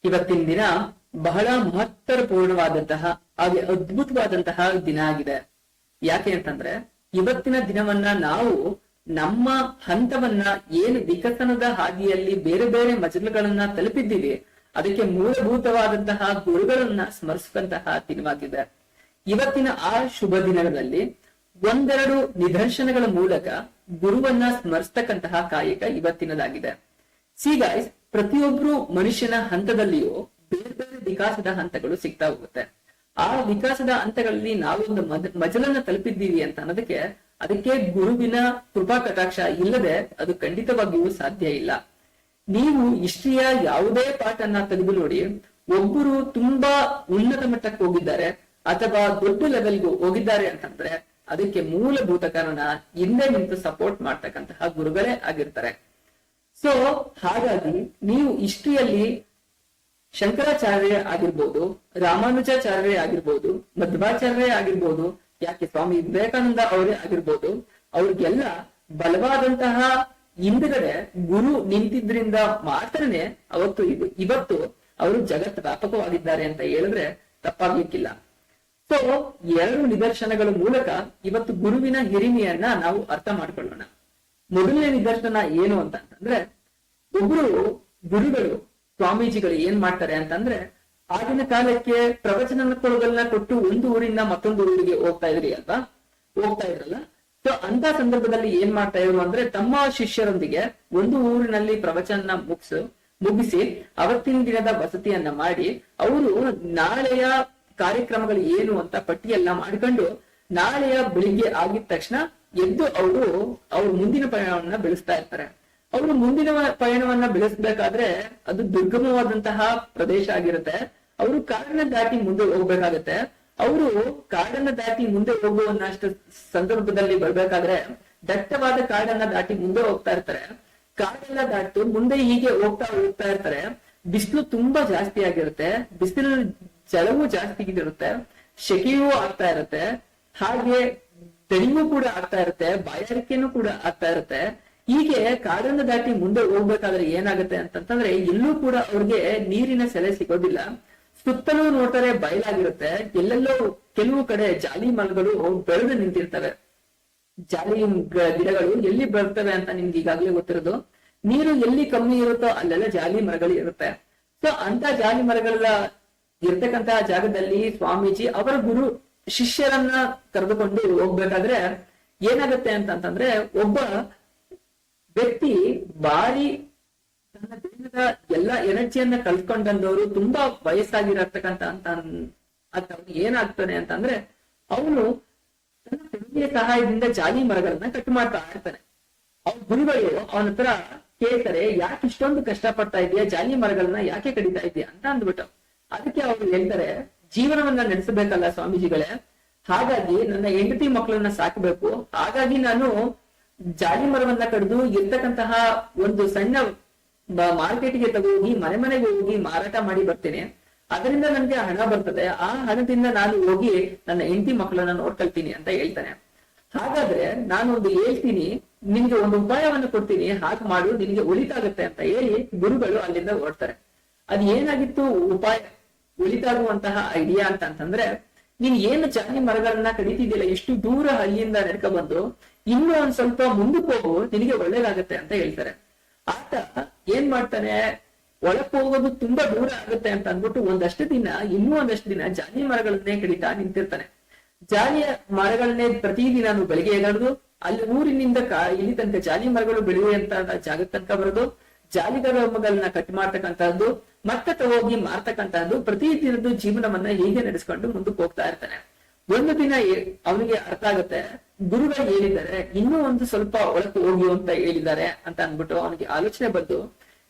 ಇವತ್ತಿನ ದಿನ ಬಹಳ ಮಹತ್ತರಪೂರ್ಣವಾದಂತಹ ಹಾಗೆ ಅದ್ಭುತವಾದಂತಹ ದಿನ ಆಗಿದೆ. ಯಾಕೆ ಅಂತಂದ್ರೆ ಇವತ್ತಿನ ದಿನವನ್ನ ನಾವು ನಮ್ಮ ಹಂತವನ್ನ ಏನು ವಿಕಸನದ ಹಾದಿಯಲ್ಲಿ ಬೇರೆ ಬೇರೆ ಮಜಲುಗಳನ್ನ ತಲುಪಿದ್ದೀವಿ ಅದಕ್ಕೆ ಮೂಲಭೂತವಾದಂತಹ ಗುರುಗಳನ್ನ ಸ್ಮರಿಸುವಂತಹ ದಿನವಾಗಿದೆ. ಇವತ್ತಿನ ಆ ಶುಭ ದಿನಗಳಲ್ಲಿ ಒಂದೆರಡು ನಿದರ್ಶನಗಳ ಮೂಲಕ ಗುರುವನ್ನ ಸ್ಮರಿಸ್ತಕ್ಕಂತಹ ಕಾಯಕ ಇವತ್ತಿನದಾಗಿದೆ. ಸಿ ಗೈಸ್, ಪ್ರತಿಯೊಬ್ರು ಮನುಷ್ಯನ ಹಂತದಲ್ಲಿಯೂ ಬೇರೆ ಬೇರೆ ವಿಕಾಸದ ಹಂತಗಳು ಸಿಗ್ತಾ ಹೋಗುತ್ತೆ. ಆ ವಿಕಾಸದ ಹಂತಗಳಲ್ಲಿ ನಾವೊಂದು ಮಜಲನ್ನ ತಲುಪಿದ್ದೀವಿ ಅಂತ ಅನ್ನೋದಕ್ಕೆ ಅದಕ್ಕೆ ಗುರುವಿನ ಕೃಪಾ ಕಟಾಕ್ಷ ಇಲ್ಲದೆ ಅದು ಖಂಡಿತವಾಗಿಯೂ ಸಾಧ್ಯ ಇಲ್ಲ. ನೀವು ಹಿಸ್ಟ್ರಿಯ ಯಾವುದೇ ಪಾಠನ್ನ ತೆಗೆದು ನೋಡಿ, ಒಬ್ಬರು ತುಂಬಾ ಉನ್ನತ ಮಟ್ಟಕ್ಕೆ ಹೋಗಿದ್ದಾರೆ ಅಥವಾ ದೊಡ್ಡ ಲೆವೆಲ್ಗೂ ಹೋಗಿದ್ದಾರೆ ಅಂತಂದ್ರೆ ಅದಕ್ಕೆ ಮೂಲಭೂತ ಕಾರಣ ಹಿಂದೆ ನಿಂತು ಸಪೋರ್ಟ್ ಮಾಡ್ತಕ್ಕಂತಹ ಗುರುಗಳೇ ಆಗಿರ್ತಾರೆ. ಸೊ ಹಾಗಾಗಿ ನೀವು ಹಿಸ್ಟ್ರಿಯಲ್ಲಿ ಶಂಕರಾಚಾರ್ಯ ಆಗಿರ್ಬೋದು, ರಾಮಾನುಜಾಚಾರ್ಯ ಆಗಿರ್ಬೋದು, ಮಧ್ವಾಚಾರ್ಯ ಆಗಿರ್ಬೋದು, ಯಾಕೆ ಸ್ವಾಮಿ ವಿವೇಕಾನಂದ ಅವರೇ ಆಗಿರ್ಬೋದು, ಅವ್ರಿಗೆಲ್ಲ ಬಲವಾದಂತಹ ಹಿಂದ್ಗಡೆ ಗುರು ನಿಂತಿದ್ರಿಂದ ಮಾತ್ರನೇ ಇವತ್ತು ಅವರು ಜಗತ್ ವ್ಯಾಪಕವಾಗಿದ್ದಾರೆ ಅಂತ ಹೇಳಿದ್ರೆ ತಪ್ಪಾಗ್ಲಿಕ್ಕಿಲ್ಲ. ಸೊ ಎರಡು ನಿದರ್ಶನಗಳ ಮೂಲಕ ಇವತ್ತು ಗುರುವಿನ ಹಿರಿಮೆಯನ್ನ ನಾವು ಅರ್ಥ ಮಾಡ್ಕೊಳ್ಳೋಣ. ಮೊದಲನೇ ನಿದರ್ಶನ ಏನು ಅಂತಂದ್ರೆ, ಒಬ್ರು ಗುರುಗಳು ಸ್ವಾಮೀಜಿಗಳು ಏನ್ ಮಾಡ್ತಾರೆ ಅಂತಂದ್ರೆ, ಆಗಿನ ಕಾಲಕ್ಕೆ ಪ್ರವಚನಗಳನ್ನ ಕೊಟ್ಟು ಒಂದು ಊರಿಂದ ಮತ್ತೊಂದು ಊರಿಗೆ ಹೋಗ್ತಾ ಇದ್ರಲ್ಲ. ಸೊ ಅಂತ ಸಂದರ್ಭದಲ್ಲಿ ಏನ್ ಮಾಡ್ತಾ ಇದ್ರು ಅಂದ್ರೆ, ತಮ್ಮ ಶಿಷ್ಯರೊಂದಿಗೆ ಒಂದು ಊರಿನಲ್ಲಿ ಪ್ರವಚನ ಮುಗಿಸಿ ಅವತ್ತಿನ ದಿನದ ವಸತಿಯನ್ನ ಮಾಡಿ ಅವರು ನಾಳೆಯ ಕಾರ್ಯಕ್ರಮಗಳು ಏನು ಅಂತ ಪಟ್ಟಿಯೆಲ್ಲ ಮಾಡ್ಕೊಂಡು ನಾಳೆಯ ಬೆಳಿಗ್ಗೆ ಆಗಿದ ತಕ್ಷಣ ಎದ್ದು ಅವರು ಮುಂದಿನ ಪಯಣವನ್ನ ಬೆಳೆಸ್ತಾ ಇರ್ತಾರೆ. ಅವರು ಮುಂದಿನ ಪಯಣವನ್ನ ಬೆಳೆಸಬೇಕಾದ್ರೆ ಅದು ದುರ್ಗಮವಾದಂತಹ ಪ್ರದೇಶ ಆಗಿರುತ್ತೆ. ಅವರು ಕಾಡನ್ನ ದಾಟಿ ಮುಂದೆ ಹೋಗ್ಬೇಕಾಗತ್ತೆ. ಅವರು ಕಾಡನ್ನ ದಾಟಿ ಮುಂದೆ ಹೋಗುವನ್ನಷ್ಟು ಸಂದರ್ಭದಲ್ಲಿ ಬರ್ಬೇಕಾದ್ರೆ ದಟ್ಟವಾದ ಕಾಡನ್ನ ದಾಟಿ ಮುಂದೆ ಹೋಗ್ತಾ ಇರ್ತಾರೆ. ಕಾಡೆಲ್ಲ ದಾಟು ಮುಂದೆ ಹೀಗೆ ಹೋಗ್ತಾ ಇರ್ತಾರೆ. ಬಿಸಿಲು ತುಂಬಾ ಜಾಸ್ತಿ ಆಗಿರುತ್ತೆ, ಬಿಸಿಲು ಜಲವೂ ಜಾಸ್ತಿ ಇರುತ್ತೆ, ಶೆಕೆಯೂ ಆಗ್ತಾ ಇರುತ್ತೆ, ಹಾಗೆ ದಣಿವೂ ಕೂಡ ಆಗ್ತಾ ಇರುತ್ತೆ, ಬಾಯಾರಿಕೆನೂ ಕೂಡ ಆಗ್ತಾ ಇರುತ್ತೆ. ಹೀಗೆ ಕಾಡನ್ನ ದಾಟಿ ಮುಂದೆ ಹೋಗ್ಬೇಕಾದ್ರೆ ಏನಾಗುತ್ತೆ ಅಂತಂದ್ರೆ ಎಲ್ಲೂ ಕೂಡ ಅವ್ರಿಗೆ ನೀರಿನ ಸೆಲೆ ಸಿಗೋದಿಲ್ಲ. ಸುತ್ತಲೂ ನೋಡ್ತಾರೆ ಬಯಲಾಗಿರುತ್ತೆ. ಎಲ್ಲೆಲ್ಲೋ ಕೆಲವು ಕಡೆ ಜಾಲಿ ಮರಗಳು ಬೆಳೆದು ನಿಂತಿರ್ತವೆ. ಜಾಲಿ ಗಿಡಗಳು ಎಲ್ಲಿ ಬರ್ತವೆ ಅಂತ ನಿಮ್ಗೆ ಈಗಾಗ್ಲೇ ಗೊತ್ತಿರೋದು. ನೀರು ಎಲ್ಲಿ ಕಮ್ಮಿ ಇರುತ್ತೋ ಅಲ್ಲೆಲ್ಲ ಜಾಲಿ ಮರಗಳು ಇರುತ್ತೆ. ಸೊ ಅಂತ ಜಾಲಿ ಮರಗಳ ಇರ್ತಕ್ಕಂತಹ ಜಾಗದಲ್ಲಿ ಸ್ವಾಮೀಜಿ ಅವರ ಗುರು ಶಿಷ್ಯರನ್ನ ಕರೆದುಕೊಂಡು ಹೋಗ್ಬೇಕಾದ್ರೆ ಏನಾಗುತ್ತೆ ಅಂತಂದ್ರೆ, ಒಬ್ಬ ವ್ಯಕ್ತಿ ಬಾರಿ ತನ್ನ ದೇಹದ ಎಲ್ಲಾ ಎನರ್ಜಿಯನ್ನ ಕಳ್ಕೊಂಡಂದವರು ತುಂಬಾ ವಯಸ್ಸಾಗಿರತಕ್ಕಂತ ಏನಾಗ್ತಾನೆ ಅಂತಂದ್ರೆ, ಅವನು ತನ್ನ ತಂದೆಯ ಸಹಾಯದಿಂದ ಜಾಲಿ ಮರಗಳನ್ನ ಕಟ್ ಮಾಡ್ತಾ ಇರ್ತಾನೆ. ಅವ್ರ ಗುರುಗಳು ಅವನ ಹತ್ರ ಕೇಳ್ತಾರೆ, ಯಾಕೆ ಇಷ್ಟೊಂದು ಕಷ್ಟ ಪಡ್ತಾ ಇದೆಯಾ, ಜಾಲಿ ಮರಗಳನ್ನ ಯಾಕೆ ಕಡಿತಾ ಇದೆಯಾ ಅಂತ ಅಂದ್ಬಿಟ್ಟು. ಅದಕ್ಕೆ ಅವ್ರು ಹೇಳ್ತಾರೆ, ಜೀವನವನ್ನ ನಡೆಸಬೇಕಲ್ಲ ಸ್ವಾಮೀಜಿಗಳೇ, ಹಾಗಾಗಿ ನನ್ನ ಹೆಂಡತಿ ಮಕ್ಕಳನ್ನ ಸಾಕಬೇಕು, ಹಾಗಾಗಿ ನಾನು ಜಾಲಿ ಮರವನ್ನ ಕಡಿದು ಇರ್ತಕ್ಕಂತಹ ಒಂದು ಸಣ್ಣ ಮಾರ್ಕೆಟ್ಗೆ ತಗೋಗಿ ಮನೆಗೆ ಹೋಗಿ ಮಾರಾಟ ಮಾಡಿ ಬರ್ತೇನೆ. ಅದರಿಂದ ನನ್ಗೆ ಹಣ ಬರ್ತದೆ, ಆ ಹಣದಿಂದ ನಾನು ಹೋಗಿ ನನ್ನ ಹೆಂಡತಿ ಮಕ್ಕಳನ್ನ ನೋಡ್ಕೊಳ್ತೀನಿ ಅಂತ ಹೇಳ್ತಾನೆ. ಹಾಗಾದ್ರೆ ನಾನು ಒಂದು ಹೇಳ್ತೀನಿ, ನಿನ್ಗೆ ಒಂದು ಉಪಾಯವನ್ನ ಕೊಡ್ತೀನಿ, ಹಾಗೆ ಮಾಡು, ನಿನ್ಗೆ ಉಳಿತಾಗುತ್ತೆ ಅಂತ ಹೇಳಿ ಗುರುಗಳು ಅಲ್ಲಿಂದ ಹೊರಡ್ತಾರೆ. ಅದ್ ಏನಾಗಿತ್ತು ಉಪಾಯ, ಉಳಿತಾಗುವಂತಹ ಐಡಿಯಾ ಅಂತಂದ್ರೆ, ನೀನ್ ಏನು ಜಾಲಿ ಮರಗಳನ್ನ ಕಡಿತಿದ್ಯಲ್ಲ, ಎಷ್ಟು ದೂರ ಹಳ್ಳಿಯಿಂದ ನಡ್ಕ ಬಂದು ಇನ್ನೂ ಒಂದ್ ಸ್ವಲ್ಪ ಮುಂದಕ್ಕೆ ಹೋಗು, ನಿನಗೆ ಒಳ್ಳೇದಾಗತ್ತೆ ಅಂತ ಹೇಳ್ತಾರೆ. ಆತ ಏನ್ ಮಾಡ್ತಾನೆ, ಒಳಕ್ ಹೋಗೋದು ತುಂಬಾ ದೂರ ಆಗುತ್ತೆ ಅಂತ ಅಂದ್ಬಿಟ್ಟು ಇನ್ನೂ ಒಂದಷ್ಟು ದಿನ ಜಾಲಿ ಮರಗಳನ್ನೇ ಕಡಿತಾ ನಿಂತಿರ್ತಾನೆ. ಜಾಲಿಯ ಮರಗಳನ್ನೇ ಪ್ರತಿದಿನ ಬೆಳಿಗ್ಗೆ ಎಗಡ್ದು ಅಲ್ಲಿ ಊರಿನಿಂದ ಇಲ್ಲಿ ತನಕ ಜಾಲಿ ಮರಗಳು ಬೆಳೆಯುವಂತ ಜಾಗ ತನಕ ಬರೋದು, ಜಾಲಿಗಳನ್ನ ಕಟ್ ಮಾಡ್ತಕ್ಕಂತಹದ್ದು, ಮತ್ತೆ ತಗೋಗಿ ಮಾರ್ತಕ್ಕಂತಹದ್ದು, ಪ್ರತಿದಿನದ ಜೀವನವನ್ನ ಹೀಗೆ ನಡೆಸ್ಕೊಂಡು ಮುಂದಕ್ಕೆ ಹೋಗ್ತಾ ಇರ್ತಾನೆ. ಒಂದು ದಿನ ಅವನಿಗೆ ಅರ್ಥ ಆಗುತ್ತೆ, ಗುರುಗಳು ಹೇಳಿದ್ದಾರೆ ಇನ್ನೂ ಒಂದು ಸ್ವಲ್ಪ ಒಳಕ್ಕೆ ಹೋಗಿ ಅಂತ ಹೇಳಿದ್ದಾರೆ ಅಂತ ಅಂದ್ಬಿಟ್ಟು ಅವನಿಗೆ ಆಲೋಚನೆ ಬಂದು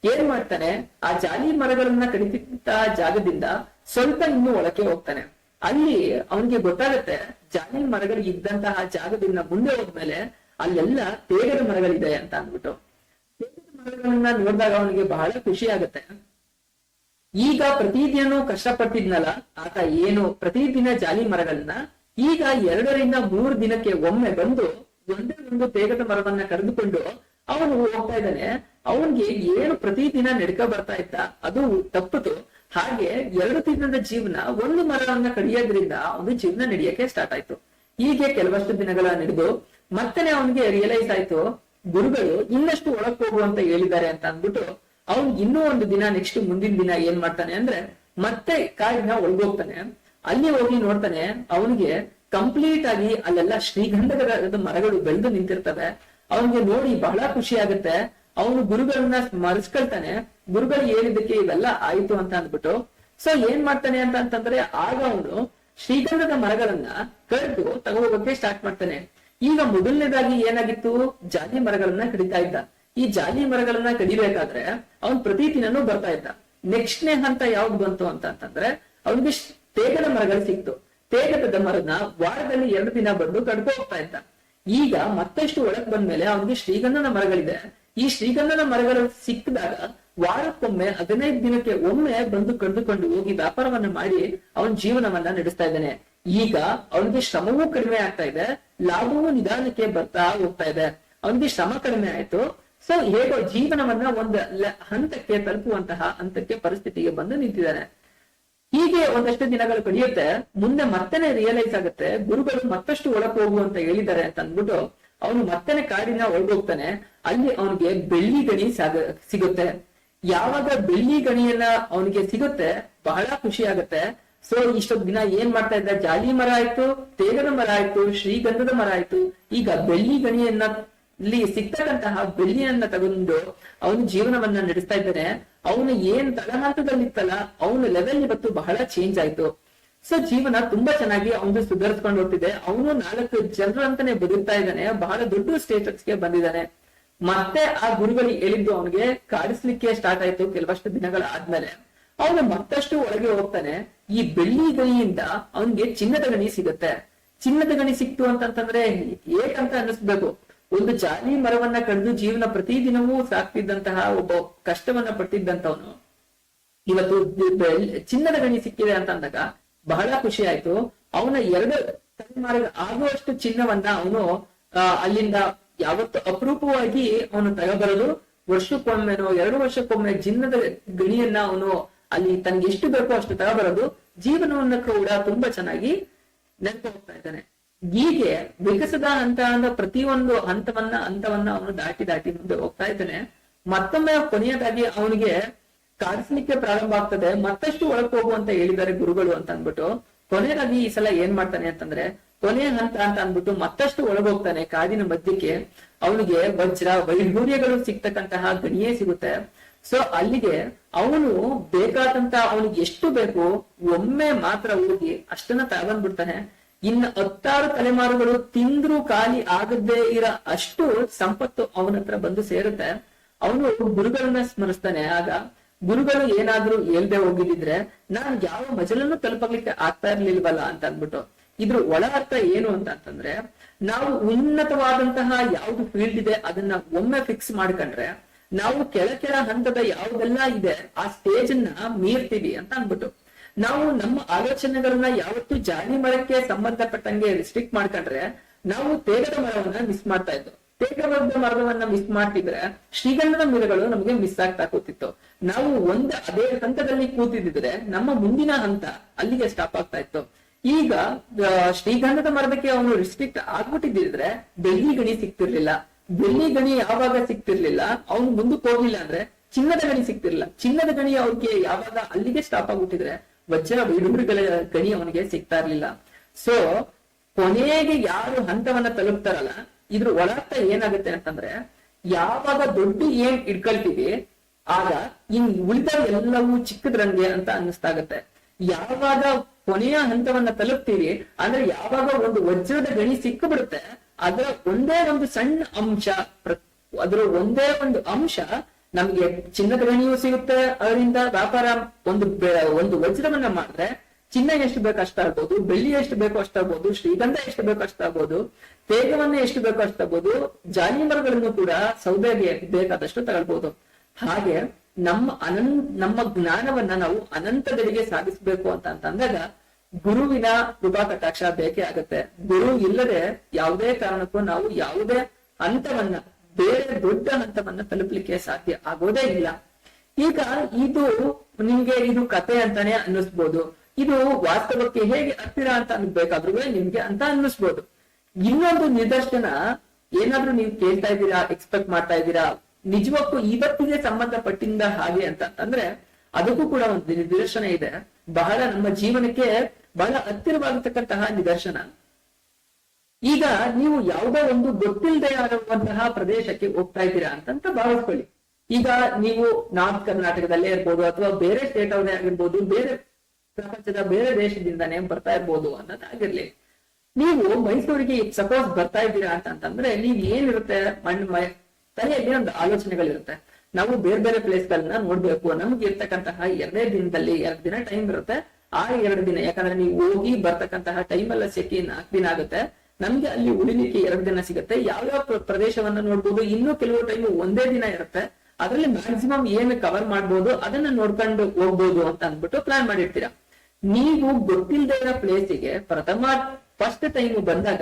ಏನ್ ಮಾಡ್ತಾನೆ, ಆ ಜಾಲಿ ಮರಗಳನ್ನ ಕಡಿತ ಜಾಗದಿಂದ ಸ್ವಲ್ಪ ಇನ್ನೂ ಒಳಕ್ಕೆ ಹೋಗ್ತಾನೆ. ಅಲ್ಲಿ ಅವನಿಗೆ ಗೊತ್ತಾಗತ್ತೆ, ಜಾಲಿ ಮರಗಳು ಇದ್ದಂತಹ ಜಾಗದಿಂದ ಮುಂದೆ ಹೋದ್ಮೇಲೆ ಅಲ್ಲೆಲ್ಲ ತೇಗದ ಮರಗಳಿದೆ ಅಂತ ಅಂದ್ಬಿಟ್ಟು. ತೇಗದ ಮರಗಳನ್ನ ನೋಡಿದಾಗ ಅವನಿಗೆ ಬಹಳ ಖುಷಿ ಆಗತ್ತೆ. ಈಗ ಪ್ರತಿದಿನ ಕಷ್ಟಪಟ್ಟಿದ್ನಲ್ಲ ಆತ ಏನು ಪ್ರತಿದಿನ ಜಾಲಿ ಮರಗಳನ್ನ ಈಗ 2 ರಿಂದ 3 ದಿನಕ್ಕೆ ಒಮ್ಮೆ ಬಂದು ಒಂದೇ ಒಂದು ತೇಗದ ಮರವನ್ನ ಕರೆದುಕೊಂಡು ಅವನು ಹೋಗ್ತಾ ಇದ್ದಾನೆ. ಅವನ್ಗೆ ಏನು ಪ್ರತಿದಿನ ನಡ್ಕ ಬರ್ತಾ ಇದ್ದ ಅದು ತಪ್ಪಿತು. ಹಾಗೆ 2 ದಿನದ ಜೀವನ ಒಂದು ಮರವನ್ನ ಕಡಿಯೋದ್ರಿಂದ ಅವನು ಜೀವನ ನಡೆಯಕ್ಕೆ ಸ್ಟಾರ್ಟ್ ಆಯ್ತು. ಹೀಗೆ ಕೆಲವಷ್ಟು ದಿನಗಳ ನಡೆದು ಮತ್ತನೇ ಅವನಿಗೆ ರಿಯಲೈಸ್ ಆಯ್ತು ಗುರುಗಳು ಇನ್ನಷ್ಟು ಒಳಕ್ ಹೋಗು ಅಂತ ಹೇಳಿದ್ದಾರೆ ಅಂತ ಅಂದ್ಬಿಟ್ಟು ಅವ್ನ್ ಇನ್ನೂ ಒಂದು ದಿನ ನೆಕ್ಸ್ಟ್ ಮುಂದಿನ ದಿನ ಏನ್ ಮಾಡ್ತಾನೆ ಅಂದ್ರೆ ಮತ್ತೆ ಕಾಡಿನ ಒಳಗೋಗ್ತಾನೆ. ಅಲ್ಲಿ ಹೋಗಿ ನೋಡ್ತಾನೆ ಅವನಿಗೆ ಕಂಪ್ಲೀಟ್ ಆಗಿ ಅಲ್ಲೆಲ್ಲ ಶ್ರೀಗಂಧದ ಮರಗಳು ಬೆಳೆದು ನಿಂತಿರ್ತವೆ. ಅವನಿಗೆ ನೋಡಿ ಬಹಳ ಖುಷಿ ಆಗುತ್ತೆ. ಅವನು ಗುರುಗಳನ್ನ ಸ್ಮರಿಸ್ಕೊಳ್ತಾನೆ, ಗುರುಗಳು ಹೇಳಿದ್ದಕ್ಕೆ ಇವೆಲ್ಲ ಆಯ್ತು ಅಂತ ಅಂದ್ಬಿಟ್ಟು. ಸೊ ಏನ್ ಮಾಡ್ತಾನೆ ಅಂತಂದ್ರೆ ಆಗ ಅವನು ಶ್ರೀಗಂಧದ ಮರಗಳನ್ನ ಕಡ್ದು ತಗೋಗೋಕೆ ಸ್ಟಾರ್ಟ್ ಮಾಡ್ತಾನೆ. ಈಗ ಮೊದಲನೇದಾಗಿ ಏನಾಗಿತ್ತು, ಜಾಲಿ ಮರಗಳನ್ನ ಕಡಿತಾ ಇದ್ದ. ಈ ಜಾಲಿ ಮರಗಳನ್ನ ಕಡಿಬೇಕಾದ್ರೆ ಅವನ್ ಪ್ರತಿದಿನನೂ ಬರ್ತಾ ಇದ್ದ. ನೆಕ್ಸ್ಟ್ನೇ ಹಂತ ಯಾವ್ದು ಬಂತು ಅಂತಂದ್ರೆ ಅವನಿಗೆ ತೇಗದ ಮರಗಳು ಸಿಕ್ತು. ತೇಗದ ಮರನ ವಾರದಲ್ಲಿ 2 ದಿನ ಬಂದು ಕಡ್ಕೊ ಹೋಗ್ತಾ ಇದ್ದ. ಈಗ ಮತ್ತಷ್ಟು ಒಳಗ್ ಬಂದ್ಮೇಲೆ ಅವನಿಗೆ ಶ್ರೀಗಂಧದ ಮರಗಳಿದೆ. ಈ ಶ್ರೀಗಂಧದ ಮರಗಳು ಸಿಕ್ಕಿದಾಗ ವಾರಕ್ಕೊಮ್ಮೆ 15 ದಿನಕ್ಕೆ ಒಮ್ಮೆ ಬಂದು ಕಡ್ದುಕೊಂಡು ಹೋಗಿ ವ್ಯಾಪಾರವನ್ನ ಮಾಡಿ ಅವನ ಜೀವನವನ್ನ ನಡೆಸ್ತಾ ಇದ್ದಾನೆ. ಈಗ ಅವನಿಗೆ ಶ್ರಮವೂ ಕಡಿಮೆ ಆಗ್ತಾ ಇದೆ, ಲಾಭವೂ ನಿಧಾನಕ್ಕೆ ಬರ್ತಾ ಹೋಗ್ತಾ ಇದೆ. ಅವನಿಗೆ ಶ್ರಮ ಕಡಿಮೆ ಆಯ್ತು. ಸೊ ಹೇಗೋ ಜೀವನವನ್ನ ಒಂದು ಹಂತಕ್ಕೆ ತಲುಪುವಂತಹ ಹಂತಕ್ಕೆ ಪರಿಸ್ಥಿತಿಗೆ ಬಂದು ನಿಂತಿದ್ದಾನೆ. ಹೀಗೆ ಒಂದಷ್ಟು ದಿನಗಳು ಕಡಿಯುತ್ತೆ. ಮುಂದೆ ಮತ್ತೇನೆ ರಿಯಲೈಸ್ ಆಗುತ್ತೆ ಗುರುಗಳು ಮತ್ತಷ್ಟು ಒಳಕ್ ಹೋಗು ಅಂತ ಹೇಳಿದ್ದಾರೆ ಅಂತ ಅಂದ್ಬಿಟ್ಟು ಅವನು ಮತ್ತೇನೆ ಕಾಡಿನ ಒಳಗೋಗ್ತಾನೆ. ಅಲ್ಲಿ ಅವನಿಗೆ ಬೆಳ್ಳಿ ಗಣಿ ಸಿಗುತ್ತೆ. ಯಾವಾಗ ಬೆಳ್ಳಿ ಗಣಿಯನ್ನ ಅವನಿಗೆ ಸಿಗುತ್ತೆ ಬಹಳ ಖುಷಿ ಆಗುತ್ತೆ. ಸೊ ಇಷ್ಟೊಂದು ದಿನ ಏನ್ ಮಾಡ್ತಾ ಇದ್ದ, ಜಾಲಿ ಮರ ಆಯ್ತು, ತೇಗದ ಮರ ಆಯ್ತು, ಶ್ರೀಗಂಧದ ಮರ ಆಯ್ತು, ಈಗ ಬೆಳ್ಳಿ ಗಣಿಯನ್ನ ಇಲ್ಲಿ ಸಿಗ್ತಕ್ಕಂತಹ ಬೆಳ್ಳಿಯನ್ನ ತಗೊಂಡು ಅವನು ಜೀವನವನ್ನ ನಡೆಸ್ತಾ ಇದ್ದಾನೆ. ಅವನು ಏನ್ ತಳಹಂತದಲ್ಲಿತ್ತಲ್ಲ ಅವನ ಲೆವೆಲ್ ಇವತ್ತು ಬಹಳ ಚೇಂಜ್ ಆಯ್ತು. ಸೊ ಜೀವನ ತುಂಬಾ ಚೆನ್ನಾಗಿ ಅವನು ಸುಧಾರಿಸ್ಕೊಂಡು ಹೋಗ್ತಿದೆ. ಅವನು 4 ಜನರಂತಾನೆ ಬದುಕ್ತಾ ಇದ್ದಾನೆ. ಬಹಳ ದೊಡ್ಡ ಸ್ಟೇಟಸ್ಗೆ ಬಂದಿದ್ದಾನೆ. ಮತ್ತೆ ಆ ಗುರುಗಳಿಗೆ ಹೇಳಿದ್ದು ಅವನಿಗೆ ಕಾಡಿಸ್ಲಿಕ್ಕೆ ಸ್ಟಾರ್ಟ್ ಆಯ್ತು. ಕೆಲವಷ್ಟು ದಿನಗಳ ಆದ್ಮೇಲೆ ಅವನು ಮತ್ತಷ್ಟು ಒಳಗೆ ಹೋಗ್ತಾನೆ. ಈ ಬೆಳ್ಳಿ ಗಣಿಯಿಂದ ಅವನಿಗೆ ಚಿನ್ನದ ಗಣಿ ಸಿಗುತ್ತೆ. ಚಿನ್ನದ ಗಣಿ ಸಿಕ್ತು ಅಂತಂತಂದ್ರೆ ಏಕಂತ ಅನ್ನಿಸ್ಬೇಕು. ಒಂದು ಜಾಲಿ ಮರವನ್ನ ಕಡಿದು ಜೀವನ ಪ್ರತಿದಿನವೂ ಸಾಕ್ತಿದ್ದಂತಹ ಒಬ್ಬ ಕಷ್ಟವನ್ನ ಪಟ್ಟಿದ್ದಂತವನು ಇವತ್ತು ಚಿನ್ನದ ಗಣಿ ಸಿಕ್ಕಿದೆ ಅಂತ ಅಂದಾಗ ಬಹಳ ಖುಷಿ ಆಯ್ತು. ಅವನ 2 ತಲೆಮಾರಿಗೆ ಆಗುವಷ್ಟು ಚಿನ್ನವನ್ನ ಅವನು ಅಲ್ಲಿಂದ ಯಾವತ್ತು ಅಪರೂಪವಾಗಿ ಅವನು ತಗೋಬರೋದು. ವರ್ಷಕ್ಕೊಮ್ಮೆನೋ 2 ವರ್ಷಕ್ಕೊಮ್ಮೆ ಚಿನ್ನದ ಗಣಿಯನ್ನ ಅವನು ಅಲ್ಲಿ ತನ್ಗೆ ಎಷ್ಟು ಬೇಕೋ ಅಷ್ಟು ತಗೋಬರೋದು. ಜೀವನವನ್ನ ಕೂಡ ತುಂಬಾ ಚೆನ್ನಾಗಿ ನೆನಪು ಹೋಗ್ತಾ ಇದ್ದಾನೆ. ಹೀಗೆ ವಿಕಸದ ಹಂತ ಪ್ರತಿಯೊಂದು ಹಂತವನ್ನ ಅವನು ದಾಟಿ ಮುಂದೆ ಹೋಗ್ತಾ ಇದ್ದಾನೆ. ಮತ್ತೊಮ್ಮೆ ಕೊನೆಯದಾಗಿ ಅವನಿಗೆ ಕಾಡಿಸ್ಲಿಕ್ಕೆ ಪ್ರಾರಂಭ ಆಗ್ತದೆ. ಮತ್ತಷ್ಟು ಒಳಕ್ ಹೋಗು ಅಂತ ಹೇಳಿದ್ದಾರೆ ಗುರುಗಳು ಅಂತ ಅಂದ್ಬಿಟ್ಟು ಕೊನೆಯದಾಗಿ ಈ ಸಲ ಏನ್ ಮಾಡ್ತಾನೆ ಅಂತಂದ್ರೆ ಕೊನೆಯ ಹಂತ ಅಂತ ಅಂದ್ಬಿಟ್ಟು ಮತ್ತಷ್ಟು ಒಳಗೋಗ್ತಾನೆ. ಕಾಡಿನ ಮಧ್ಯಕ್ಕೆ ಅವನಿಗೆ ವಜ್ರ ವೈಢೂರ್ಯಗಳು ಸಿಗ್ತಕ್ಕಂತಹ ಗಣಿಯೇ ಸಿಗುತ್ತೆ. ಸೊ ಅಲ್ಲಿಗೆ ಅವನು ಬೇಕಾದಂತ ಅವನಿಗೆ ಎಷ್ಟು ಬೇಕು ಒಮ್ಮೆ ಮಾತ್ರ ಹೋಗಿ ಅಷ್ಟನ್ನ ತಗೊಂಡ್ಬಿಡ್ತಾನೆ. ಇನ್ನು 16 ತಲೆಮಾರುಗಳು ತಿಂದ್ರು ಖಾಲಿ ಆಗದೇ ಇರೋ ಅಷ್ಟು ಸಂಪತ್ತು ಅವನ ಹತ್ರ ಬಂದು ಸೇರುತ್ತೆ. ಅವನು ಗುರುಗಳನ್ನ ಸ್ಮರಿಸ್ತಾನೆ. ಆಗ ಗುರುಗಳು ಏನಾದ್ರೂ ಹೇಳ್ದೆ ಹೋಗಿದ್ರೆ ನಾನ್ ಯಾವ ಮಜಲನ್ನು ತಲುಪಲಿಕ್ಕೆ ಆಗ್ತಾ ಇರ್ಲಿಲ್ವಲ್ಲ ಅಂತ ಅಂದ್ಬಿಟ್ಟು. ಇದ್ರ ಒಳ ಅರ್ಥ ಏನು ಅಂತಂದ್ರೆ ನಾವು ಉನ್ನತವಾದಂತಹ ಯಾವ್ದು ಫೀಲ್ಡ್ ಇದೆ ಅದನ್ನ ಒಮ್ಮೆ ಫಿಕ್ಸ್ ಮಾಡ್ಕೊಂಡ್ರೆ ನಾವು ಕೆಳ ಹಂತದ ಯಾವ್ದೆಲ್ಲ ಇದೆ ಆ ಸ್ಟೇಜ್ ಅನ್ನ ಮೀರ್ತೀವಿ ಅಂತ ಅಂದ್ಬಿಟ್ಟು. ನಾವು ನಮ್ಮ ಆಲೋಚನೆಗಳನ್ನ ಯಾವತ್ತೂ ಜಾಲಿ ಮರಕ್ಕೆ ಸಂಬಂಧಪಟ್ಟಂಗೆ ರಿಸ್ಟ್ರಿಕ್ಟ್ ಮಾಡ್ಕೊಂಡ್ರೆ ನಾವು ತೇಗದ ಮರವನ್ನ ಮಿಸ್ ಮಾಡ್ತಾ ಇದ್ವು. ತೇಗದ ಮರವನ್ನ ಮಿಸ್ ಮಾಡ್ತಿದ್ರೆ ಶ್ರೀಗಂಧದ ಮರಗಳು ನಮಗೆ ಮಿಸ್ ಆಗ್ತಾ ಕೂತಿತ್ತು. ನಾವು ಅದೇ ಹಂತದಲ್ಲಿ ಕೂತಿದ್ರೆ ನಮ್ಮ ಮುಂದಿನ ಹಂತ ಅಲ್ಲಿಗೆ ಸ್ಟಾಪ್ ಆಗ್ತಾ ಇತ್ತು. ಈಗ ಶ್ರೀಗಂಧದ ಮರದಕ್ಕೆ ಅವನು ರಿಸ್ಟ್ರಿಕ್ಟ್ ಆಗ್ಬಿಟ್ಟಿದ್ರೆ ಬೆಳ್ಳಿ ಗಣಿ ಸಿಕ್ತಿರ್ಲಿಲ್ಲ. ಬೆಳ್ಳಿ ಗಣಿ ಯಾವಾಗ ಸಿಕ್ತಿರ್ಲಿಲ್ಲ ಅವನು ಮುಂದಕ್ಕೆ ಹೋಗ್ಲಿಲ್ಲ ಅಂದ್ರೆ ಚಿನ್ನದ ಗಣಿ ಸಿಕ್ತಿರ್ಲಿಲ್ಲ. ಚಿನ್ನದ ಗಣಿ ಅವ್ರಿಗೆ ಯಾವಾಗ ಅಲ್ಲಿಗೆ ಸ್ಟಾಪ್ ಆಗ್ಬಿಟ್ಟಿದ್ರೆ ವಜ್ರ ವೈಢೂರ್ಯಗಳ ಗಣಿ ಅವನಿಗೆ ಸಿಗ್ತಾ ಇರ್ಲಿಲ್ಲ. ಸೊ ಕೊನೆಗೆ ಯಾರು ಹಂತವನ್ನ ತಲುಪ್ತಾರಲ್ಲ ಇದ್ರ ಒಳಾರ್ಥ ಏನಾಗುತ್ತೆ ಅಂತಂದ್ರೆ ಯಾವಾಗ ದೊಡ್ಡ ಏನ್ ಇಟ್ಕೊಳ್ತೀವಿ ಆಗ ಉಳಿದ ಎಲ್ಲವೂ ಚಿಕ್ಕದ್ರಂಗೆ ಅಂತ ಅನ್ನಿಸ್ತಾಗತ್ತೆ. ಯಾವಾಗ ಕೊನೆಯ ಹಂತವನ್ನ ತಲುಪ್ತೀವಿ ಅಂದ್ರೆ ಯಾವಾಗ ಒಂದು ವಜ್ರದ ಗಣಿ ಸಿಕ್ಕಿಬಿಡುತ್ತೆ ಅದರ ಒಂದೇ ಒಂದು ಸಣ್ಣ ಅಂಶ ಒಂದೇ ಒಂದು ಅಂಶ ನಮ್ಗೆ ಚಿನ್ನದ ಗಣಿಯೂ ಸಿಗುತ್ತೆ. ಅದರಿಂದ ವ್ಯಾಪಾರ ಒಂದು ವಜ್ರವನ್ನ ಮಾಡಿದ್ರೆ ಚಿನ್ನ ಎಷ್ಟು ಬೇಕೋ ಅಷ್ಟಾಗ್ಬೋದು, ಬೆಳ್ಳಿ ಎಷ್ಟು ಬೇಕೋ ಅಷ್ಟಾಗ್ಬೋದು, ಶ್ರೀಗಂಧ ಎಷ್ಟು ಬೇಕೋ ಅಷ್ಟಾಗ್ಬೋದು, ತೇಗವನ್ನ ಎಷ್ಟು ಬೇಕೋ ಅಷ್ಟಾಗ್ಬೋದು, ಜಾಲಿ ಮರಗಳನ್ನು ಕೂಡ ಸೌದೆಗೆ ಬೇಕಾದಷ್ಟು ತಗೊಳ್ಬಹುದು. ಹಾಗೆ ನಮ್ಮ ಜ್ಞಾನವನ್ನ ನಾವು ಅನಂತದೆಡೆಗೆ ಸಾಗಿಸ್ಬೇಕು ಅಂತ ಅಂದಾಗ ಗುರುವಿನ ಕೃಪಾ ಕಟಾಕ್ಷ ಬೇಕೇ ಆಗತ್ತೆ. ಗುರು ಇಲ್ಲದೆ ಯಾವುದೇ ಕಾರಣಕ್ಕೂ ನಾವು ಯಾವುದೇ ಹಂತವನ್ನ ಬೇರೆ ದೊಡ್ಡ ಹಂತವನ್ನ ತಲುಪಲಿಕ್ಕೆ ಸಾಧ್ಯ ಆಗೋದೇ ಇಲ್ಲ. ಈಗ ಇದು ನಿಮ್ಗೆ ಇದು ಕತೆ ಅಂತಾನೆ ಅನ್ನಿಸ್ಬೋದು, ಇದು ವಾಸ್ತವಕ್ಕೆ ಹೇಗೆ ಹತ್ತಿರ ಅಂತ ಅನ್ಬೇಕಾದ್ರೂ ನಿಮ್ಗೆ ಅಂತ ಅನ್ನಿಸ್ಬೋದು. ಇನ್ನೊಂದು ನಿದರ್ಶನ ಏನಾದ್ರೂ ನೀವು ಕೇಳ್ತಾ ಇದ್ದೀರಾ, ಎಕ್ಸ್ಪೆಕ್ಟ್ ಮಾಡ್ತಾ ಇದ್ದೀರಾ, ನಿಜಕ್ಕೂ ಇವತ್ತಿಗೆ ಸಂಬಂಧಪಟ್ಟಿಂದ ಹಾಗೆ ಅಂತ ಅಂದ್ರೆ ಅದಕ್ಕೂ ಕೂಡ ಒಂದು ನಿದರ್ಶನ ಇದೆ. ಬಹಳ ನಮ್ಮ ಜೀವನಕ್ಕೆ ಬಹಳ ಹತ್ತಿರವಾಗಿರ್ತಕ್ಕಂತಹ ನಿದರ್ಶನ. ಈಗ ನೀವು ಯಾವುದೋ ಒಂದು ಗೊತ್ತಿಲ್ಲದೆ ಇರುವಂತಹ ಪ್ರದೇಶಕ್ಕೆ ಹೋಗ್ತಾ ಇದ್ದೀರಾ ಅಂತ ಭಾವಿಸ್ಕೊಳ್ಳಿ. ಈಗ ನೀವು ನಾರ್ತ್ ಕರ್ನಾಟಕದಲ್ಲೇ ಇರ್ಬೋದು, ಅಥವಾ ಬೇರೆ ಸ್ಟೇಟ್ ಅವರೇ ಆಗಿರ್ಬೋದು, ಬೇರೆ ಪ್ರಪಂಚದ ಬೇರೆ ದೇಶದಿಂದಾನೇ ಬರ್ತಾ ಇರ್ಬೋದು ಅನ್ನೋದಾಗಿರ್ಲಿ. ನೀವು ಮೈಸೂರಿಗೆ ಸಪೋಸ್ ಬರ್ತಾ ಇದ್ದೀರಾ ಅಂತಂದ್ರೆ ನೀವ್ ಏನಿರುತ್ತೆ ತಲೆಯಲ್ಲಿ ಒಂದು ಆಲೋಚನೆಗಳಿರುತ್ತೆ. ನಾವು ಬೇರೆ ಬೇರೆ ಪ್ಲೇಸ್ ಗಳನ್ನ ನೋಡ್ಬೇಕು, ನಮ್ಗೆ ಇರ್ತಕ್ಕಂತಹ 2 ದಿನದಲ್ಲಿ 2 ದಿನ ಟೈಮ್ ಇರುತ್ತೆ. ಆ 2 ದಿನ ಯಾಕಂದ್ರೆ ನೀವು ಹೋಗಿ ಬರ್ತಕ್ಕಂತಹ ಟೈಮ್ ಎಲ್ಲ ಸೆಕೆ 4 ದಿನ ಆಗುತ್ತೆ. ನಮ್ಗೆ ಅಲ್ಲಿ ಉಳಿಲಿಕ್ಕೆ 2 ದಿನ ಸಿಗುತ್ತೆ. ಯಾವ್ಯಾವ ಪ್ರದೇಶವನ್ನ ನೋಡ್ಬೋದು, ಇನ್ನೂ ಕೆಲವು ಟೈಮ್ 1 ದಿನ ಇರುತ್ತೆ. ಅದ್ರಲ್ಲಿ ಮ್ಯಾಕ್ಸಿಮಮ್ ಏನು ಕವರ್ ಮಾಡ್ಬೋದು ಅದನ್ನ ನೋಡ್ಕೊಂಡು ಹೋಗ್ಬೋದು ಅಂತ ಅಂದ್ಬಿಟ್ಟು ಪ್ಲಾನ್ ಮಾಡಿರ್ತೀರಾ. ನೀವು ಗೊತ್ತಿಲ್ಲದೆ ಇರೋ ಪ್ಲೇಸಿಗೆ ಫಸ್ಟ್ ಟೈಮ್ ಬಂದಾಗ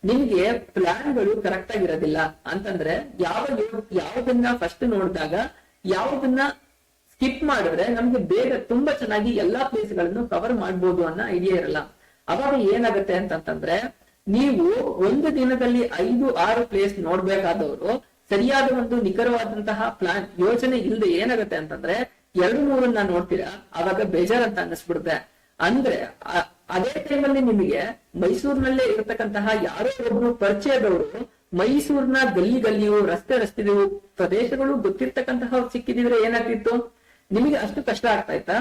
ನಿಮ್ಗೆ ಪ್ಲಾನ್ಗಳು ಕರೆಕ್ಟ್ ಆಗಿರೋದಿಲ್ಲ. ಅಂತಂದ್ರೆ ಯಾವ್ದನ್ನ ಫಸ್ಟ್ ನೋಡಿದಾಗ ಯಾವ್ದನ್ನ ಸ್ಕಿಪ್ ಮಾಡಿದ್ರೆ ನಮ್ಗೆ ಬೇಗ ತುಂಬಾ ಚೆನ್ನಾಗಿ ಎಲ್ಲಾ ಪ್ಲೇಸ್ ಗಳನ್ನು ಕವರ್ ಮಾಡ್ಬೋದು ಅನ್ನೋ ಐಡಿಯಾ ಇರಲ್ಲ. ಅವಾಗ ಏನಾಗುತ್ತೆ ಅಂತಂದ್ರೆ ನೀವು ಒಂದು ದಿನದಲ್ಲಿ 5-6 ಪ್ಲೇಸ್ ನೋಡ್ಬೇಕಾದವರು ಸರಿಯಾದ ಒಂದು ನಿಖರವಾದಂತಹ ಪ್ಲಾನ್ ಯೋಚನೆ ಇಲ್ಲದೆ ಏನಾಗುತ್ತೆ ಅಂತಂದ್ರೆ 2-3 ನೋಡ್ತೀರಾ, ಅವಾಗ ಬೇಜಾರ್ ಅಂತ ಅನ್ನಿಸ್ಬಿಡುತ್ತೆ. ಅಂದ್ರೆ ಅದೇ ಟೈಮಲ್ಲಿ ನಿಮಗೆ ಮೈಸೂರಿನಲ್ಲೇ ಇರತಕ್ಕಂತಹ ಯಾರೋ ಒಬ್ರು ಪರಿಚಯದವರು ಮೈಸೂರಿನ ಗಲ್ಲಿಯು ರಸ್ತೆಯು ಪ್ರದೇಶಗಳು ಗೊತ್ತಿರ್ತಕ್ಕಂತಹ ಸಿಕ್ಕಿದ್ರೆ ಏನಾಗ್ತಿತ್ತು, ನಿಮಗೆ ಅಷ್ಟು ಕಷ್ಟ ಆಗ್ತಾ ಇತ್ತಾ?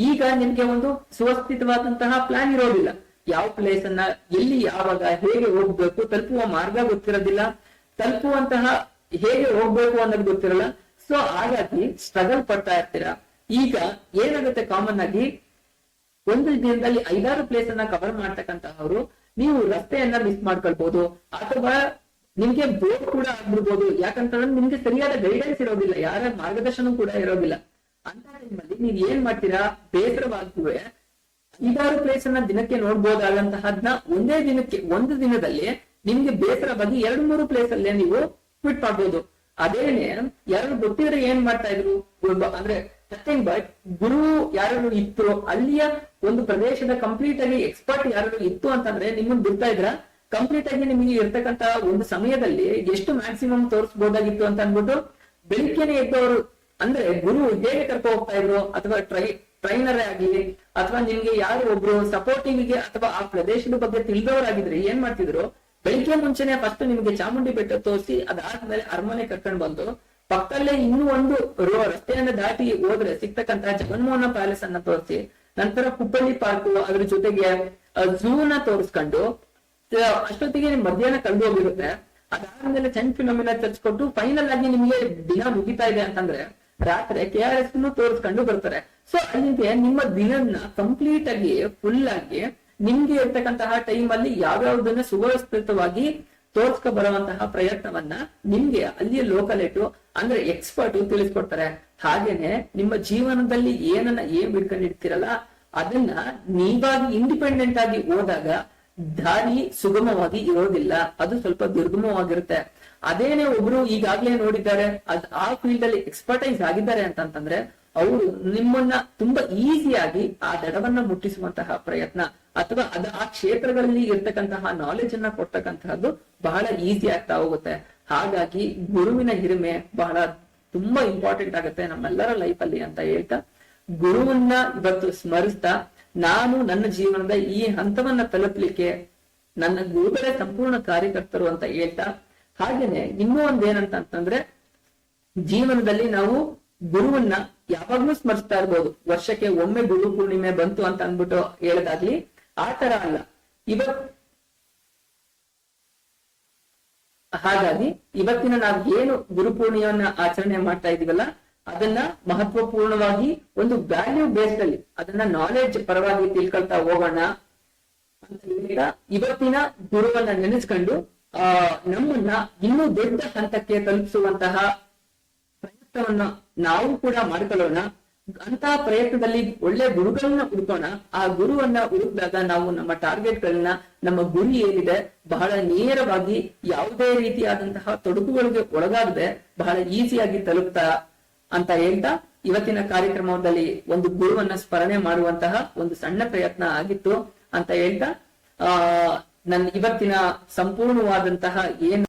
ಈಗ ನಿಮ್ಗೆ ಒಂದು ಸುವ್ಯವಸ್ಥಿತವಾದಂತಹ ಪ್ಲಾನ್ ಇರೋದಿಲ್ಲ. ಯಾವ ಪ್ಲೇಸ್ ಅನ್ನ ಎಲ್ಲಿ ಯಾವಾಗ ಹೇಗೆ ಹೋಗ್ಬೇಕು, ತಲುಪುವ ಮಾರ್ಗ ಗೊತ್ತಿರೋದಿಲ್ಲ, ತಲುಪುವಂತಹ ಹೇಗೆ ಹೋಗ್ಬೇಕು ಅನ್ನೋದು ಗೊತ್ತಿರಲ್ಲ. ಸೊ ಹಾಗಾಗಿ ಸ್ಟ್ರಗಲ್ ಪಡ್ತಾ ಇರ್ತೀರಾ. ಈಗ ಏನಾಗುತ್ತೆ, ಕಾಮನ್ ಆಗಿ ಒಂದು ದಿನದಲ್ಲಿ 5-6 ಪ್ಲೇಸ್ ಅನ್ನ ಕವರ್ ಮಾಡ್ತಕ್ಕಂತಹವ್ರು ನೀವು ರಸ್ತೆಯನ್ನ ಮಿಸ್ ಮಾಡ್ಕೊಳ್ಬಹುದು, ಅಥವಾ ನಿಮ್ಗೆ ಬೋರ್ ಕೂಡ ಆಗ್ಬಿಡ್ಬೋದು. ಯಾಕಂತಂದ್ರೆ ನಿಮ್ಗೆ ಸರಿಯಾದ ಗೈಡೆನ್ಸ್ ಇರೋದಿಲ್ಲ, ಯಾರ ಮಾರ್ಗದರ್ಶನ ಕೂಡ ಇರೋದಿಲ್ಲ. ಅಂತ ಟೈಮಲ್ಲಿ ನೀವ್ ಏನ್ ಮಾಡ್ತೀರಾ, ಬೇಸರವಾಗುವೆ 5-6 ಪ್ಲೇಸ್ ಅನ್ನ ದಿನಕ್ಕೆ ನೋಡ್ಬೋದಾದಂತಹದ್ನ ಒಂದು ದಿನದಲ್ಲಿ ನಿಮ್ಗೆ ಬೇಸರವಾಗಿ 2-3 ಪ್ಲೇಸ್ ಅಲ್ಲೇ ನೀವು ಕ್ವಿಟ್ ಮಾಡ್ಬೋದು. ಅದೇನೆ ಯಾರು ಗೊತ್ತಿದ್ರೆ ಏನ್ ಮಾಡ್ತಾ ಇದ್ರು ಅಂದ್ರೆ ನಥಿಂಗ್ ಬಟ್ ಗುರು ಯಾರು ಇತ್ತು, ಅಲ್ಲಿಯ ಒಂದು ಪ್ರದೇಶದ ಕಂಪ್ಲೀಟ್ ಆಗಿ ಎಕ್ಸ್ಪರ್ಟ್ ಯಾರು ಇತ್ತು ಅಂತಂದ್ರೆ ನಿಮ್ಮನ್ನ ಬಿಡ್ತಾ ಇದ್ರ ಕಂಪ್ಲೀಟ್ ಆಗಿ ನಿಮಗೆ ಇರ್ತಕ್ಕಂತ ಒಂದು ಸಮಯದಲ್ಲಿ ಎಷ್ಟು ಮ್ಯಾಕ್ಸಿಮಮ್ ತೋರಿಸಬಹುದಾಗಿತ್ತು ಅಂತ ಅನ್ಬಿಟ್ಟು ಬೆಳಿಗ್ಗೆನೆ ಎದ್ದವರು ಅಂದ್ರೆ ಗುರು ಹೇಗೆ ಕರ್ಕೊ ಹೋಗ್ತಾ ಇದ್ರು, ಅಥವಾ ಟ್ರೈನರ್ ಆಗ್ಲಿ, ಅಥವಾ ನಿಮ್ಗೆ ಯಾರು ಒಬ್ರು ಸಪೋರ್ಟಿವ್ ಗೆ ಅಥವಾ ಆ ಪ್ರದೇಶದ ಬಗ್ಗೆ ತಿಳಿದವರಾಗಿದ್ರೆ ಏನ್ ಮಾಡ್ತಿದ್ರು, ಬೆಳಿಗ್ಗೆ ಮುಂಚೆನೆ ಫಸ್ಟ್ ನಿಮ್ಗೆ ಚಾಮುಂಡಿ ಬೆಟ್ಟ ತೋರಿಸಿ ಅದಾದ್ಮೇಲೆ ಅರಮನೆ ಕರ್ಕೊಂಡು ಬಂದು ಪಕ್ಕದಲ್ಲೇ ಇನ್ನೂ ಒಂದು ರಸ್ತೆಯನ್ನ ದಾಟಿ ಹೋದ್ರೆ ಸಿಗ್ತಕ್ಕಂತಹ ಜಗನ್ಮೋಹನ ಪ್ಯಾಲೇಸ್ ಅನ್ನ ತೋರಿಸಿ, ನಂತರ ಹುಬ್ಬಳ್ಳಿ ಪಾರ್ಕ್ ಅದ್ರ ಜೊತೆಗೆ ಝೂನ ತೋರಿಸ್ಕೊಂಡು ಅಷ್ಟೊತ್ತಿಗೆ ನಿಮ್ ಮಧ್ಯಾಹ್ನ ಕಳೆದು ಹೋಗಿರುತ್ತೆ. ಅದಾದ್ಮೇಲೆ ಚಂದ್ ಫಿಲೋಮಿನಾ ಚರ್ಚ್ ಕೊಟ್ಟು ಫೈನಲ್ ಆಗಿ ನಿಮ್ಗೆ ದಿನ ಮುಗಿತಾ ಇದೆ ಅಂತಂದ್ರೆ ರಾತ್ರಿ KRS ತೋರಿಸ್ಕೊಂಡು ಬರ್ತಾರೆ. ಸೊ ಅಲ್ಲಿಗೆ ನಿಮ್ಮ ದಿನನ್ನ ಕಂಪ್ಲೀಟ್ ಆಗಿ ಫುಲ್ ಆಗಿ ನಿಮ್ಗೆ ಇರ್ತಕ್ಕಂತಹ ಟೈಮ್ ಅಲ್ಲಿ ಯಾವ್ಯಾವ್ದನ್ನ ಸುವ್ಯವಸ್ಥಿತವಾಗಿ ತೋರ್ಸ್ಕೊ ಬರುವಂತಹ ಪ್ರಯತ್ನವನ್ನ ನಿಮ್ಗೆ ಅಲ್ಲಿಯ ಲೋಕಲೇಟು ಅಂದ್ರೆ ಎಕ್ಸ್ಪರ್ಟ್ ತಿಳಿಸ್ಕೊಡ್ತಾರೆ. ಹಾಗೇನೆ ನಿಮ್ಮ ಜೀವನದಲ್ಲಿ ಏನನ್ನ ಏನ್ ಬಿಡ್ಕೊಂಡಿರ್ತೀರಲ್ಲ ಅದನ್ನ ನೀವಾಗಿ ಇಂಡಿಪೆಂಡೆಂಟ್ ಆಗಿ ಹೋದಾಗ ದಾರಿ ಸುಗಮವಾಗಿ ಇರೋದಿಲ್ಲ, ಅದು ಸ್ವಲ್ಪ ದುರ್ಗಮವಾಗಿರುತ್ತೆ. ಅದೇನೆ ಒಬ್ರು ಈಗಾಗ್ಲೇ ನೋಡಿದ್ದಾರೆ, ಆ ಫೀಲ್ಡ್ ಅಲ್ಲಿ ಎಕ್ಸ್ಪರ್ಟೈಸ್ ಆಗಿದ್ದಾರೆ ಅಂತಂದ್ರೆ ಅವರು ನಿಮ್ಮನ್ನ ತುಂಬಾ ಈಸಿಯಾಗಿ ಆ ದಡವನ್ನ ಮುಟ್ಟಿಸುವಂತಹ ಪ್ರಯತ್ನ ಅಥವಾ ಆ ಕ್ಷೇತ್ರಗಳಲ್ಲಿ ಇರ್ತಕ್ಕಂತಹ ನಾಲೆಜ್ ಅನ್ನ ಕೊಡ್ತಕ್ಕಂತಹದ್ದು ಬಹಳ ಈಸಿ ಆಗ್ತಾ ಹೋಗುತ್ತೆ. ಹಾಗಾಗಿ ಗುರುವಿನ ಹಿರಿಮೆ ಬಹಳ ತುಂಬಾ ಇಂಪಾರ್ಟೆಂಟ್ ಆಗುತ್ತೆ ನಮ್ಮೆಲ್ಲರ ಲೈಫ್ ಅಲ್ಲಿ ಅಂತ ಹೇಳ್ತಾ, ಗುರುವನ್ನ ಇವತ್ತು ಸ್ಮರಿಸ್ತಾ ನಾನು ನನ್ನ ಜೀವನದ ಈ ಹಂತವನ್ನ ತಲುಪಲಿಕ್ಕೆ ನನ್ನ ಗುರುಗಳೇ ಸಂಪೂರ್ಣ ಕಾರ್ಯಕರ್ತರು ಅಂತ ಹೇಳ್ತಾ, ಹಾಗೇನೆ ಇನ್ನೂ ಒಂದೇನಂತಂದ್ರೆ ಜೀವನದಲ್ಲಿ ನಾವು ಗುರುವನ್ನ ಯಾವಾಗ್ಲೂ ಸ್ಮರಿಸ್ತಾ ಇರ್ಬೋದು. ವರ್ಷಕ್ಕೆ ಒಮ್ಮೆ ಗುರು ಪೂರ್ಣಿಮೆ ಬಂತು ಅಂತ ಅಂದ್ಬಿಟ್ಟು ಹೇಳೋದಾಗ್ಲಿ ಆ ತರ ಅಲ್ಲ ಹಾಗಾಗಿ ಇವತ್ತಿನ ನಾವು ಏನು ಗುರು ಪೂರ್ಣಿಮೆಯನ್ನ ಆಚರಣೆ ಮಾಡ್ತಾ ಇದೀವಲ್ಲ ಅದನ್ನ ಮಹತ್ವಪೂರ್ಣವಾಗಿ ಒಂದು ವ್ಯಾಲ್ಯೂ ಬೇಸ್ಡ್ ಅಲ್ಲಿ ಅದನ್ನ ನಾಲೆಡ್ಜ್ ಪರವಾಗಿ ತಿಳ್ಕೊಳ್ತಾ ಹೋಗೋಣ ಅಂತ ಹೇಳಿದ ಇವತ್ತಿನ ಗುರುವನ್ನ ನೆನೆಸ್ಕೊಂಡು ನಮ್ಮನ್ನ ಇನ್ನೂ ದೊಡ್ಡ ಹಂತಕ್ಕೆ ತಲುಪಿಸುವಂತಹ ಪ್ರಯತ್ನವನ್ನ ನಾವು ಕೂಡ ಮಾಡ್ಕೊಳ್ಳೋಣ. ಅಂತಹ ಪ್ರಯತ್ನದಲ್ಲಿ ಒಳ್ಳೆ ಗುರುಗಳನ್ನ ಹುಡುಕೋಣ. ಆ ಗುರುವನ್ನ ಹುಡುಕಿದಾಗ ನಾವು ನಮ್ಮ ಟಾರ್ಗೆಟ್ ಗಳನ್ನ, ನಮ್ಮ ಗುರಿ ಏನಿದೆ ಬಹಳ ನೇರವಾಗಿ ಯಾವುದೇ ರೀತಿಯಾದಂತಹ ತೊಡಕುಗಳಿಗೆ ಒಳಗಾಗದೆ ಬಹಳ ಈಸಿಯಾಗಿ ತಲುಪ್ತಾ ಅಂತ ಹೇಳ್ತಾ ಇವತ್ತಿನ ಕಾರ್ಯಕ್ರಮದಲ್ಲಿ ಒಂದು ಗುರುವನ್ನ ಸ್ಮರಣೆ ಮಾಡುವಂತಹ ಒಂದು ಸಣ್ಣ ಪ್ರಯತ್ನ ಆಗಿತ್ತು ಅಂತ ಹೇಳ್ತಾ ನನ್ನ ಇವತ್ತಿನ ಸಂಪೂರ್ಣವಾದಂತಹ ಏನು